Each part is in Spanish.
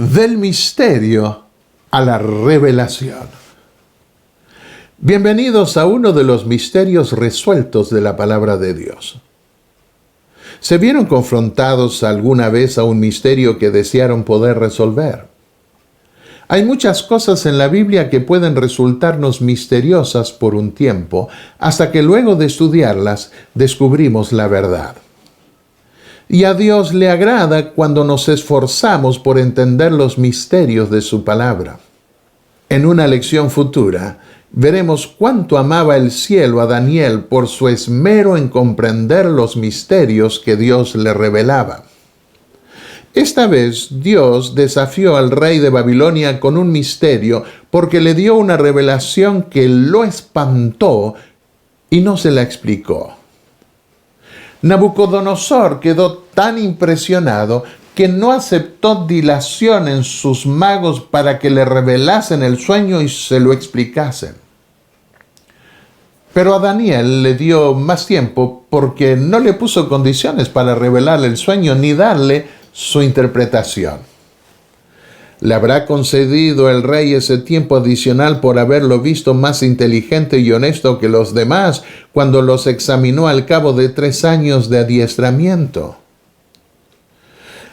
Del misterio a la revelación. Bienvenidos a uno de los misterios resueltos de la palabra de Dios. ¿Se vieron confrontados alguna vez a un misterio que desearon poder resolver? Hay muchas cosas en la Biblia que pueden resultarnos misteriosas por un tiempo, hasta que luego de estudiarlas descubrimos la verdad. Y a Dios le agrada cuando nos esforzamos por entender los misterios de su palabra. En una lección futura, veremos cuánto amaba el cielo a Daniel por su esmero en comprender los misterios que Dios le revelaba. Esta vez Dios desafió al rey de Babilonia con un misterio porque le dio una revelación que lo espantó y no se la explicó. Nabucodonosor quedó tan impresionado que no aceptó dilación en sus magos para que le revelasen el sueño y se lo explicasen. Pero a Daniel le dio más tiempo porque no le puso condiciones para revelarle el sueño ni darle su interpretación. Le habrá concedido el rey ese tiempo adicional por haberlo visto más inteligente y honesto que los demás cuando los examinó al cabo de 3 años de adiestramiento.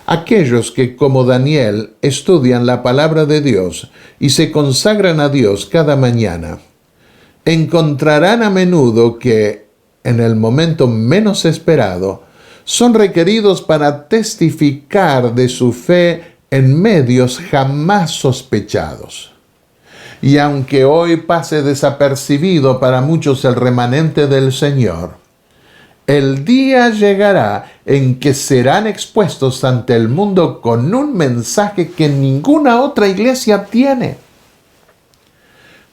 Aquellos que, como Daniel, estudian la palabra de Dios y se consagran a Dios cada mañana, encontrarán a menudo que, en el momento menos esperado, son requeridos para testificar de su fe en medios jamás sospechados. Y aunque hoy pase desapercibido para muchos el remanente del Señor, el día llegará en que serán expuestos ante el mundo con un mensaje que ninguna otra iglesia tiene.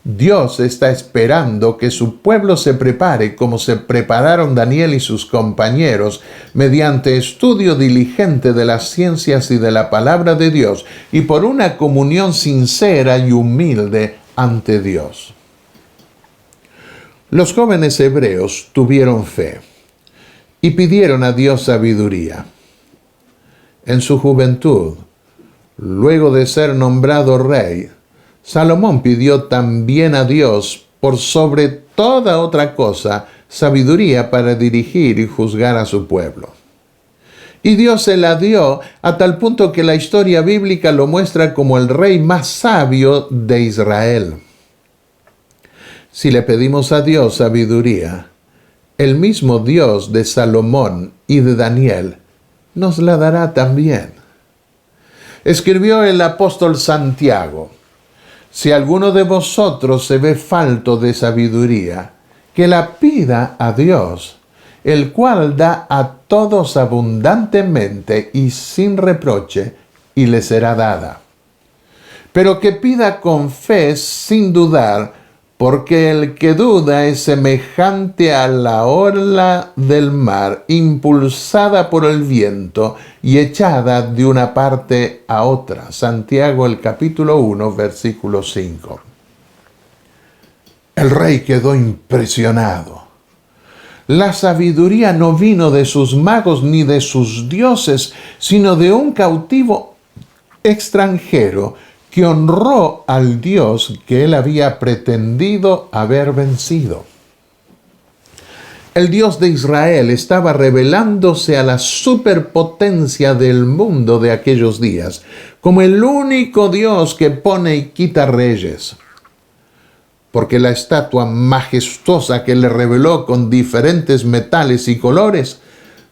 Dios está esperando que su pueblo se prepare como se prepararon Daniel y sus compañeros mediante estudio diligente de las ciencias y de la palabra de Dios y por una comunión sincera y humilde ante Dios. Los jóvenes hebreos tuvieron fe y pidieron a Dios sabiduría. En su juventud, luego de ser nombrado rey, Salomón pidió también a Dios, por sobre toda otra cosa, sabiduría para dirigir y juzgar a su pueblo. Y Dios se la dio a tal punto que la historia bíblica lo muestra como el rey más sabio de Israel. Si le pedimos a Dios sabiduría, el mismo Dios de Salomón y de Daniel nos la dará también. Escribió el apóstol Santiago: si alguno de vosotros se ve falto de sabiduría, que la pida a Dios, el cual da a todos abundantemente y sin reproche, y le será dada. Pero que pida con fe sin dudar, porque el que duda es semejante a la ola del mar, impulsada por el viento y echada de una parte a otra. Santiago, el capítulo 1, versículo 5. El rey quedó impresionado. La sabiduría no vino de sus magos ni de sus dioses, sino de un cautivo extranjero que honró al Dios que él había pretendido haber vencido. El Dios de Israel estaba revelándose a la superpotencia del mundo de aquellos días, como el único Dios que pone y quita reyes. Porque la estatua majestuosa que le reveló con diferentes metales y colores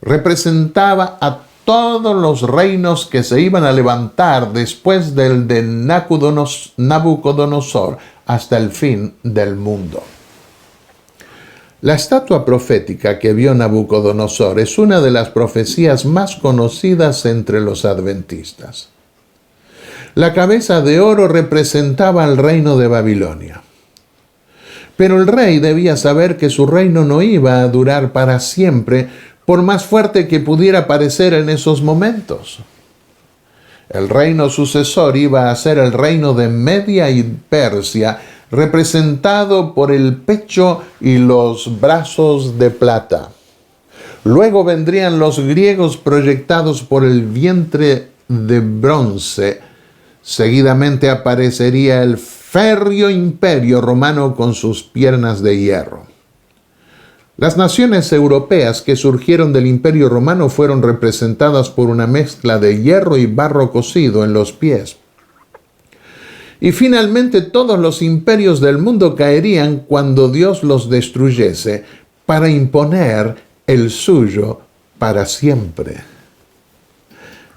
representaba a todos los reinos que se iban a levantar después del de Nabucodonosor hasta el fin del mundo. La estatua profética que vio Nabucodonosor es una de las profecías más conocidas entre los adventistas. La cabeza de oro representaba al reino de Babilonia. Pero el rey debía saber que su reino no iba a durar para siempre, por más fuerte que pudiera parecer en esos momentos. El reino sucesor iba a ser el reino de Media y Persia, representado por el pecho y los brazos de plata. Luego vendrían los griegos proyectados por el vientre de bronce, Seguidamente aparecería el férreo imperio romano con sus piernas de hierro. Las naciones europeas que surgieron del imperio romano fueron representadas por una mezcla de hierro y barro cocido en los pies. Y finalmente todos los imperios del mundo caerían cuando Dios los destruyese para imponer el suyo para siempre.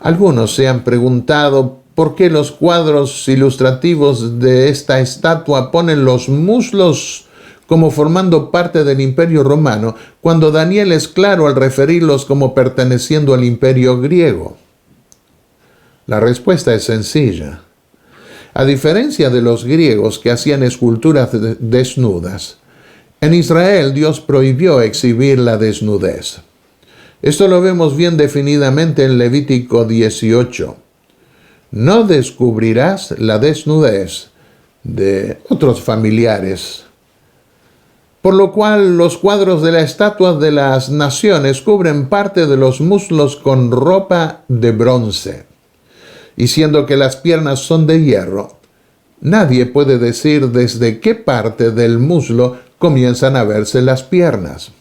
Algunos se han preguntado por qué los cuadros ilustrativos de esta estatua ponen los muslos como formando parte del imperio romano, cuando Daniel es claro al referirlos como perteneciendo al imperio griego. La respuesta es sencilla. A diferencia de los griegos que hacían esculturas desnudas, en Israel Dios prohibió exhibir la desnudez. Esto lo vemos bien definidamente en Levítico 18. No descubrirás la desnudez de otros familiares. Por lo cual los cuadros de la estatua de las naciones cubren parte de los muslos con ropa de bronce. Y siendo que las piernas son de hierro, nadie puede decir desde qué parte del muslo comienzan a verse las piernas.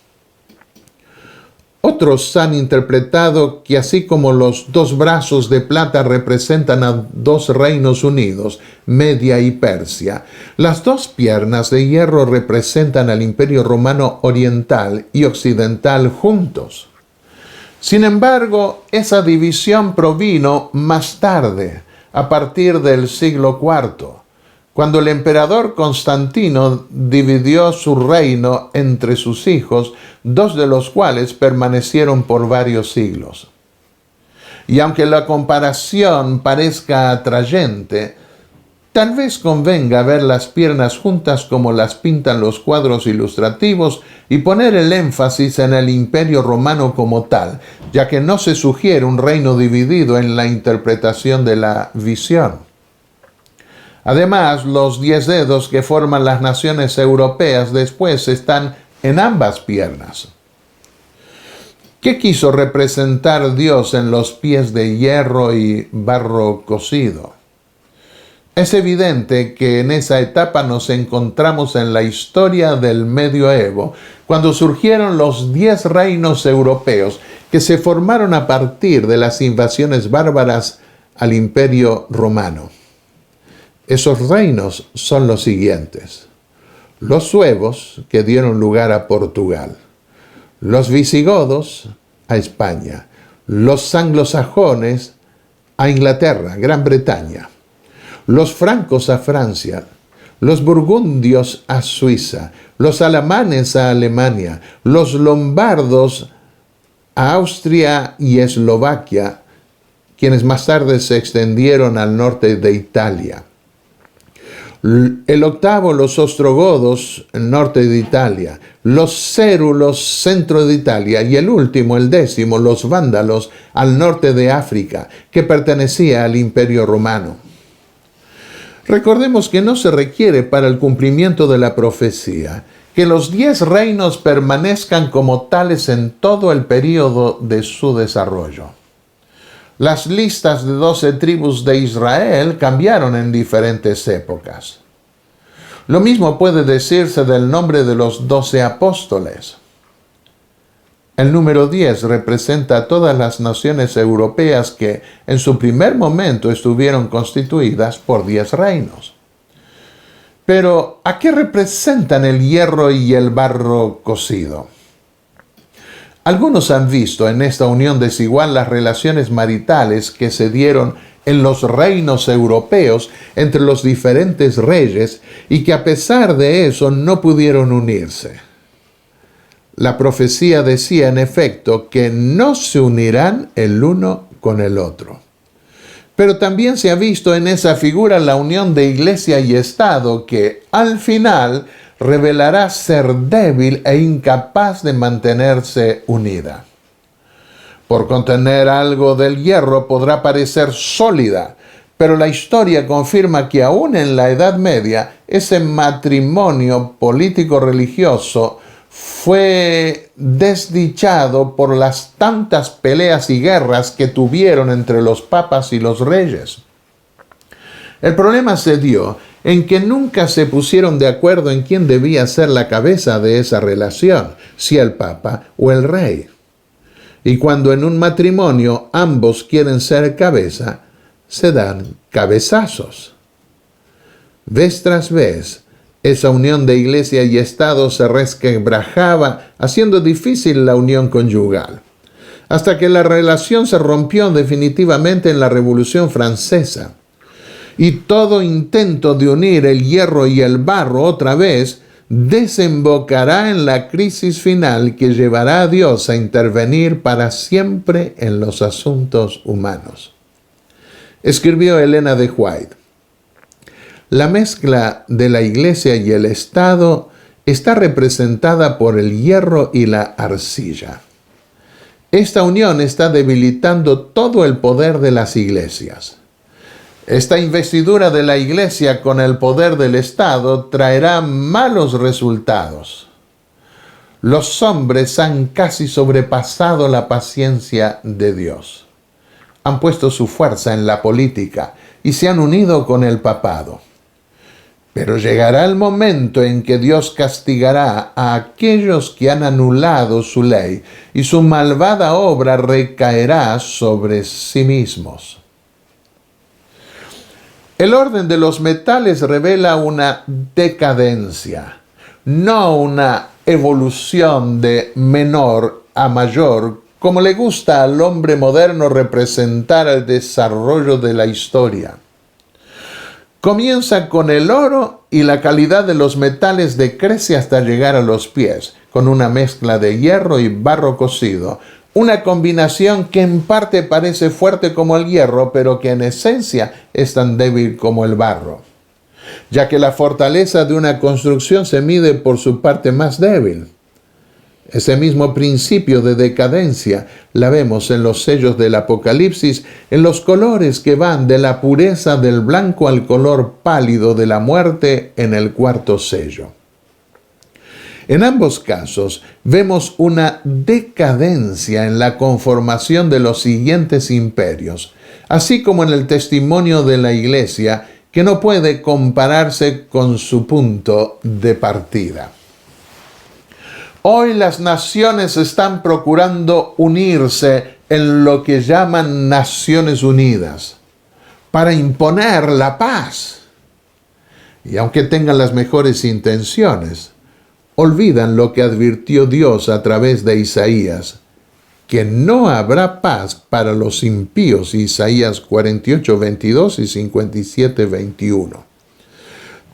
Otros han interpretado que así como los dos brazos de plata representan a dos reinos unidos, Media y Persia, las dos piernas de hierro representan al Imperio Romano Oriental y Occidental juntos. Sin embargo, esa división provino más tarde, a partir del siglo IV, cuando el emperador Constantino dividió su reino entre sus hijos, dos de los cuales permanecieron por varios siglos. Y aunque la comparación parezca atrayente, tal vez convenga ver las piernas juntas como las pintan los cuadros ilustrativos y poner el énfasis en el Imperio Romano como tal, ya que no se sugiere un reino dividido en la interpretación de la visión. Además, los 10 dedos que forman las naciones europeas después están en ambas piernas. ¿Qué quiso representar Dios en los pies de hierro y barro cocido? Es evidente que en esa etapa nos encontramos en la historia del medioevo, cuando surgieron los 10 reinos europeos que se formaron a partir de las invasiones bárbaras al Imperio Romano. Esos reinos son los siguientes: los suevos, que dieron lugar a Portugal; los visigodos, a España; los anglosajones, a Inglaterra, Gran Bretaña; los francos a Francia; los burgundios a Suiza; los alamanes a Alemania; los lombardos a Austria y Eslovaquia, quienes más tarde se extendieron al norte de Italia. El octavo, los ostrogodos, el norte de Italia; los cérulos, centro de Italia; y el último, el 10º, los vándalos, al norte de África, que pertenecía al Imperio Romano. Recordemos que no se requiere para el cumplimiento de la profecía que los 10 reinos permanezcan como tales en todo el período de su desarrollo. Las listas de 12 tribus de Israel cambiaron en diferentes épocas. Lo mismo puede decirse del nombre de los 12 apóstoles. El número 10 representa a todas las naciones europeas que en su primer momento estuvieron constituidas por 10 reinos. Pero, ¿a qué representan el hierro y el barro cocido? Algunos han visto en esta unión desigual las relaciones maritales que se dieron en los reinos europeos entre los diferentes reyes y que a pesar de eso no pudieron unirse. La profecía decía en efecto que no se unirán el uno con el otro. Pero también se ha visto en esa figura la unión de iglesia y Estado que al final revelará ser débil e incapaz de mantenerse unida. Por contener algo del hierro podrá parecer sólida, pero la historia confirma que aún en la Edad Media ese matrimonio político-religioso fue desdichado por las tantas peleas y guerras que tuvieron entre los papas y los reyes. El problema se dio en que nunca se pusieron de acuerdo en quién debía ser la cabeza de esa relación, si el Papa o el Rey. Y cuando en un matrimonio ambos quieren ser cabeza, se dan cabezazos. Vez tras vez, esa unión de iglesia y Estado se resquebrajaba, haciendo difícil la unión conyugal, hasta que la relación se rompió definitivamente en la Revolución Francesa. Y todo intento de unir el hierro y el barro otra vez desembocará en la crisis final que llevará a Dios a intervenir para siempre en los asuntos humanos. Escribió Elena de White: la mezcla de la Iglesia y el Estado está representada por el hierro y la arcilla. Esta unión está debilitando todo el poder de las iglesias. Esta investidura de la Iglesia con el poder del Estado traerá malos resultados. Los hombres han casi sobrepasado la paciencia de Dios. Han puesto su fuerza en la política y se han unido con el papado. Pero llegará el momento en que Dios castigará a aquellos que han anulado su ley y su malvada obra recaerá sobre sí mismos. El orden de los metales revela una decadencia, no una evolución de menor a mayor, como le gusta al hombre moderno representar el desarrollo de la historia. Comienza con el oro y la calidad de los metales decrece hasta llegar a los pies, con una mezcla de hierro y barro cocido, una combinación que en parte parece fuerte como el hierro, pero que en esencia es tan débil como el barro, ya que la fortaleza de una construcción se mide por su parte más débil. Ese mismo principio de decadencia la vemos en los sellos del Apocalipsis, en los colores que van de la pureza del blanco al color pálido de la muerte en el cuarto sello. En ambos casos vemos una decadencia en la conformación de los siguientes imperios, así como en el testimonio de la Iglesia, que no puede compararse con su punto de partida. Hoy las naciones están procurando unirse en lo que llaman Naciones Unidas para imponer la paz. Y aunque tengan las mejores intenciones, olvidan lo que advirtió Dios a través de Isaías, que no habrá paz para los impíos, Isaías 48:22 y 57:21.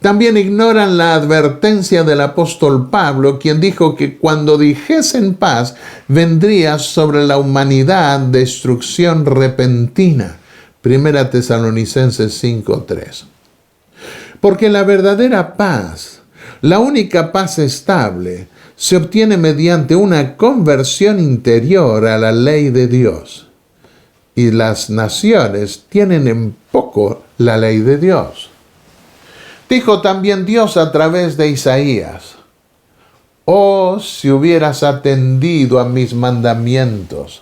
También ignoran la advertencia del apóstol Pablo, quien dijo que cuando dijesen paz, vendría sobre la humanidad destrucción repentina. 1 Tesalonicenses 5:3. Porque la verdadera paz, la única paz estable, se obtiene mediante una conversión interior a la ley de Dios. Y las naciones tienen en poco la ley de Dios. Dijo también Dios a través de Isaías: oh, si hubieras atendido a mis mandamientos,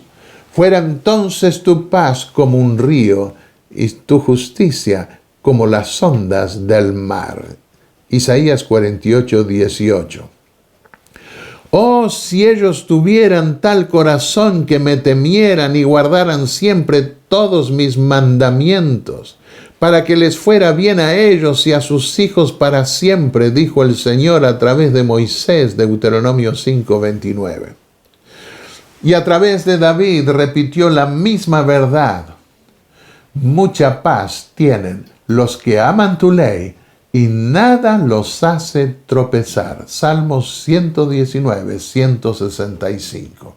fuera entonces tu paz como un río y tu justicia como las ondas del mar. Isaías 48:18. Oh, si ellos tuvieran tal corazón que me temieran y guardaran siempre todos mis mandamientos, para que les fuera bien a ellos y a sus hijos para siempre, dijo el Señor a través de Moisés, Deuteronomio 5:29. Y a través de David repitió la misma verdad: mucha paz tienen los que aman tu ley, y nada los hace tropezar. Salmos 119, 165.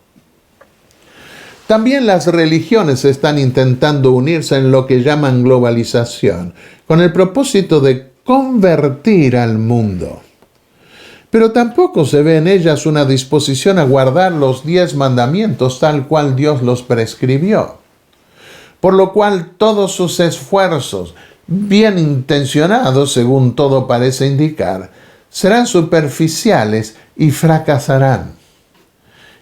También las religiones están intentando unirse en lo que llaman globalización, con el propósito de convertir al mundo. Pero tampoco se ve en ellas una disposición a guardar los 10 mandamientos tal cual Dios los prescribió. Por lo cual todos sus esfuerzos, bien intencionados según todo parece indicar, serán superficiales y fracasarán.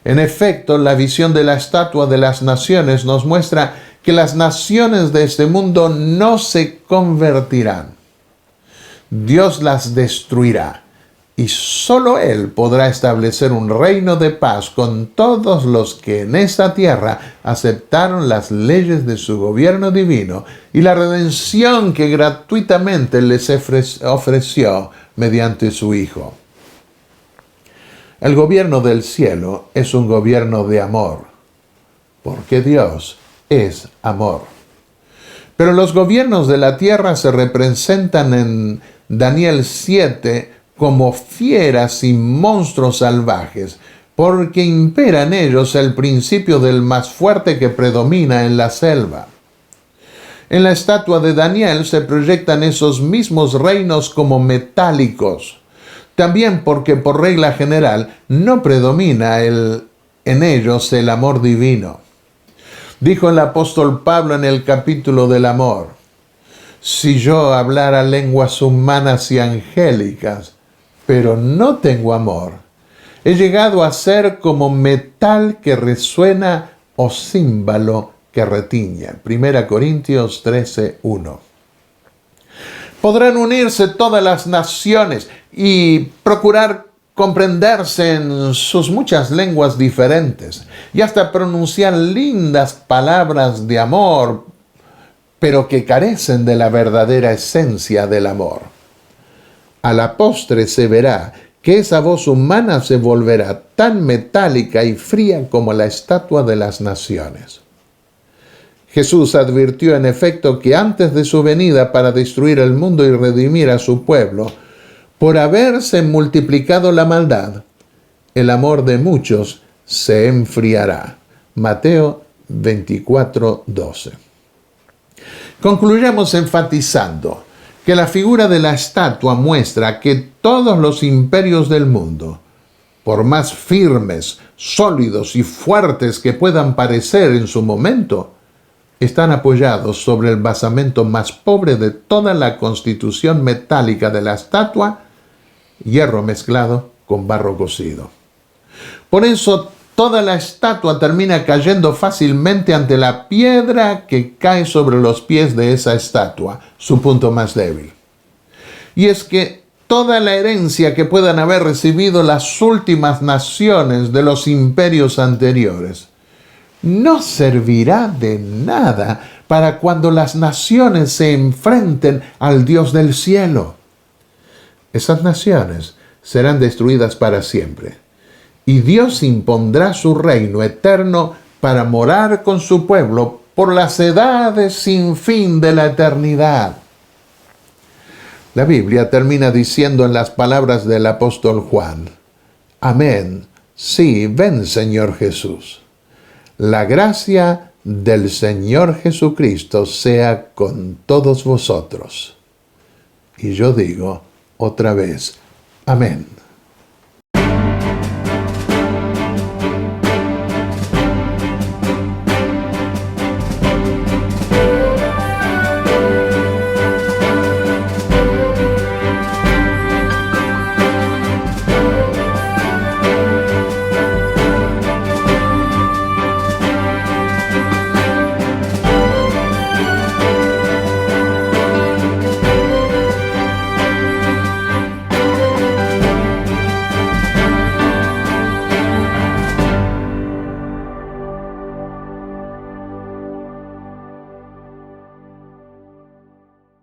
En efecto, la visión de la estatua de las naciones nos muestra que las naciones de este mundo no se convertirán. Dios las destruirá y solo Él podrá establecer un reino de paz con todos los que en esta tierra aceptaron las leyes de su gobierno divino y la redención que gratuitamente les ofreció mediante su Hijo. El gobierno del cielo es un gobierno de amor, porque Dios es amor. Pero los gobiernos de la tierra se representan en Daniel 7 como fieras y monstruos salvajes, porque impera en ellos el principio del más fuerte que predomina en la selva. En la estatua de Daniel se proyectan esos mismos reinos como metálicos, también porque por regla general no predomina en ellos el amor divino. Dijo el apóstol Pablo en el capítulo del amor: si yo hablara lenguas humanas y angélicas, pero no tengo amor, he llegado a ser como metal que resuena o címbalo que retiña. 1 Corintios 13:1. Podrán unirse todas las naciones y procurar comprenderse en sus muchas lenguas diferentes y hasta pronunciar lindas palabras de amor, pero que carecen de la verdadera esencia del amor. A la postre se verá que esa voz humana se volverá tan metálica y fría como la estatua de las naciones. Jesús advirtió en efecto que antes de su venida para destruir el mundo y redimir a su pueblo, por haberse multiplicado la maldad, el amor de muchos se enfriará. Mateo 24:12. Concluyamos enfatizando que la figura de la estatua muestra que todos los imperios del mundo, por más firmes, sólidos y fuertes que puedan parecer en su momento, están apoyados sobre el basamento más pobre de toda la constitución metálica de la estatua, hierro mezclado con barro cocido. Por eso toda la estatua termina cayendo fácilmente ante la piedra que cae sobre los pies de esa estatua, su punto más débil. Y es que toda la herencia que puedan haber recibido las últimas naciones de los imperios anteriores no servirá de nada para cuando las naciones se enfrenten al Dios del cielo. Esas naciones serán destruidas para siempre, y Dios impondrá su reino eterno para morar con su pueblo por las edades sin fin de la eternidad. La Biblia termina diciendo en las palabras del apóstol Juan: amén, sí, ven Señor Jesús. La gracia del Señor Jesucristo sea con todos vosotros. Y yo digo otra vez, amén.